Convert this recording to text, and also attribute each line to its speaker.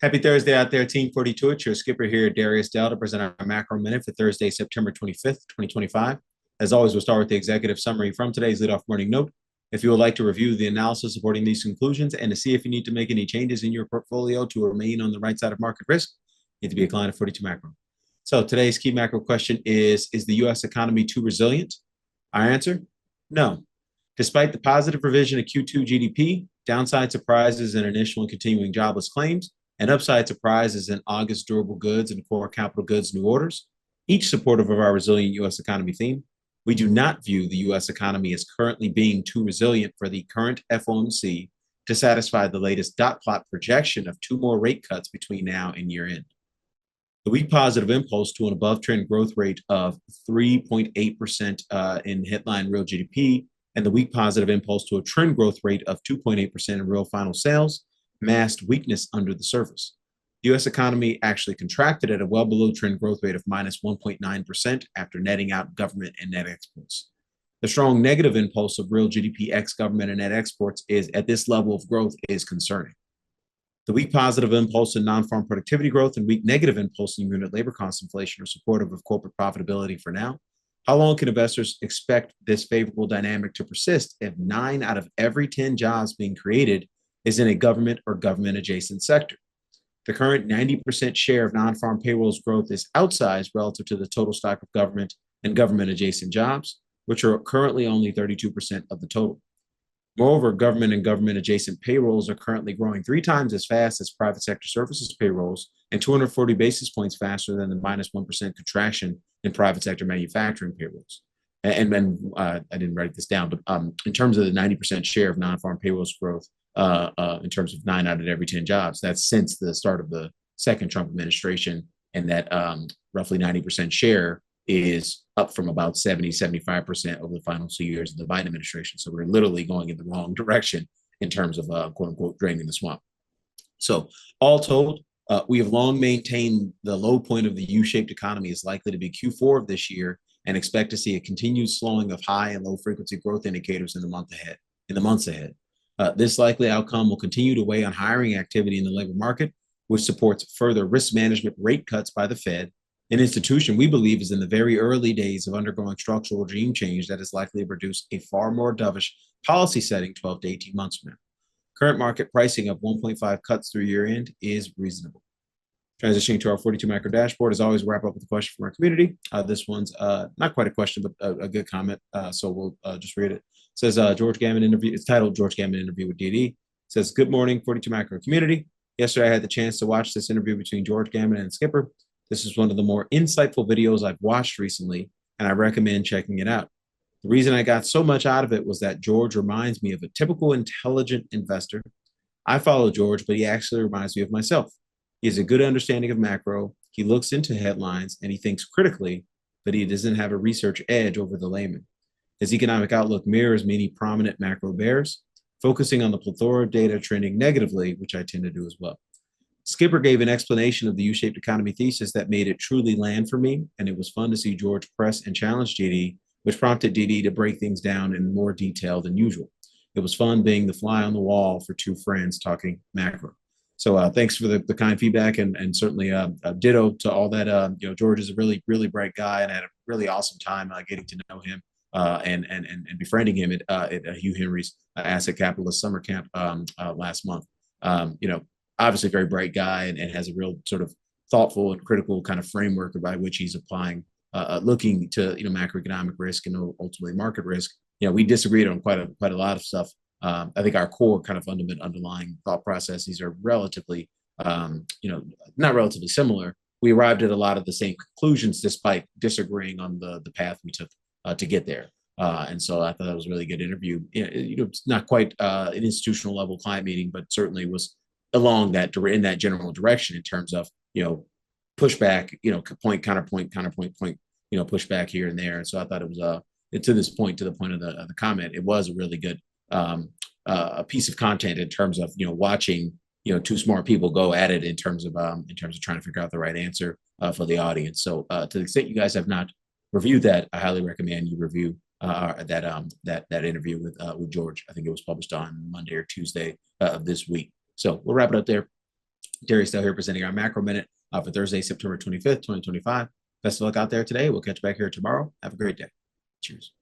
Speaker 1: Happy Thursday out there, Team 42. It's your skipper here, Darius to present our macro minute for Thursday, September 25th, 2025. As always, we'll start with the executive summary from today's leadoff morning note. If you would like to review the analysis supporting these conclusions and to see if you need to make any changes in your portfolio to remain on the right side of market risk, you need to be a client of 42 Macro. So today's key macro question is the U.S. economy too resilient? Our answer, no. Despite the positive revision of Q2 GDP, downside surprises in initial and continuing jobless claims, and upside surprises in August durable goods and core capital goods new orders, each supportive of our resilient U.S. economy theme, we do not view the U.S. economy as currently being too resilient for the current FOMC to satisfy the latest dot plot projection of 2 more rate cuts between now and year end. The weak positive impulse to an above trend growth rate of 3.8% in headline real GDP and the weak positive impulse to a trend growth rate of 2.8% in real final sales masked weakness under the surface. The U.S. economy actually contracted at a well below trend growth rate of minus 1.9% after netting out government and net exports. The strong negative impulse of real GDP ex government and net exports is at this level of growth is concerning. The weak positive impulse in non-farm productivity growth and weak negative impulse in unit labor cost inflation are supportive of corporate profitability for now. How long can investors expect this favorable dynamic to persist if 9 out of every 10 jobs being created is in a government or government adjacent sector? The current 90% share of non-farm payrolls growth is outsized relative to the total stock of government and government adjacent jobs, which are currently only 32% of the total. Moreover, government and government adjacent payrolls are currently growing 3 times as fast as private sector services payrolls and 240 basis points faster than the minus 1% contraction in private sector manufacturing payrolls. And I didn't write this down, but in terms of the 90% share of non-farm payrolls growth, in terms of 9 out of every 10 jobs, that's since the start of the second Trump administration, and that roughly 90% share is up from about 75% over the final 2 years of the Biden administration. So we're literally going in the wrong direction in terms of quote unquote draining the swamp. So all told, we have long maintained the low point of the U-shaped economy is likely to be Q4 of this year, and expect to see a continued slowing of high and low frequency growth indicators in the months ahead. This likely outcome will continue to weigh on hiring activity in the labor market, which supports further risk management rate cuts by the Fed, an institution we believe is in the very early days of undergoing structural regime change that is likely to produce a far more dovish policy setting 12 to 18 months from now. Current market pricing of 1.5 cuts through year end is reasonable. Transitioning to our 42 macro dashboard, as always, wrap up with a question from our community. This one's not quite a question, but a good comment. So we'll just read it. It says George Gammon interview. It's titled George Gammon interview with DD. It says, good morning, 42 macro community. Yesterday, I had the chance to watch this interview between George Gammon and Skipper. This is one of the more insightful videos I've watched recently, and I recommend checking it out. The reason I got so much out of it was that George reminds me of a typical intelligent investor. I follow George, but he actually reminds me of myself. He has a good understanding of macro. He looks into headlines and he thinks critically, but he doesn't have a research edge over the layman. His economic outlook mirrors many prominent macro bears, focusing on the plethora of data trending negatively, which I tend to do as well. Skipper gave an explanation of the U-shaped economy thesis that made it truly land for me, and it was fun to see George press and challenge DD, which prompted DD to break things down in more detail than usual. It was fun being the fly on the wall for 2 friends talking macro. So thanks for the kind feedback, and certainly ditto to all that. George is a really, really bright guy, and I had a really awesome time getting to know him and befriending him at Hugh Henry's Asset Capitalist Summer Camp last month. Obviously a very bright guy and has a real sort of thoughtful and critical kind of framework by which he's applying, looking to macroeconomic risk and ultimately market risk. We disagreed on quite a lot of stuff. I think our core kind of fundamental underlying thought processes are relatively, not relatively similar. We arrived at a lot of the same conclusions despite disagreeing on the path we took to get there. And so I thought that was a really good interview. It's not quite an institutional level client meeting, but certainly was along that in that general direction in terms of pushback, point counterpoint, point, pushback here and there. And so I thought it was to this point, to the point of the comment, it was a really good a piece of content in terms of watching 2 smart people go at it in terms of trying to figure out the right answer for the audience. So to the extent you guys have not reviewed that, I highly recommend you review that interview with George. I think it was published on Monday or Tuesday of this week. So we'll wrap it up there. Darius Dale here presenting our macro minute for Thursday, September 25th, 2025. Best of luck out there today. We'll catch you back here tomorrow. Have a great day. Cheers.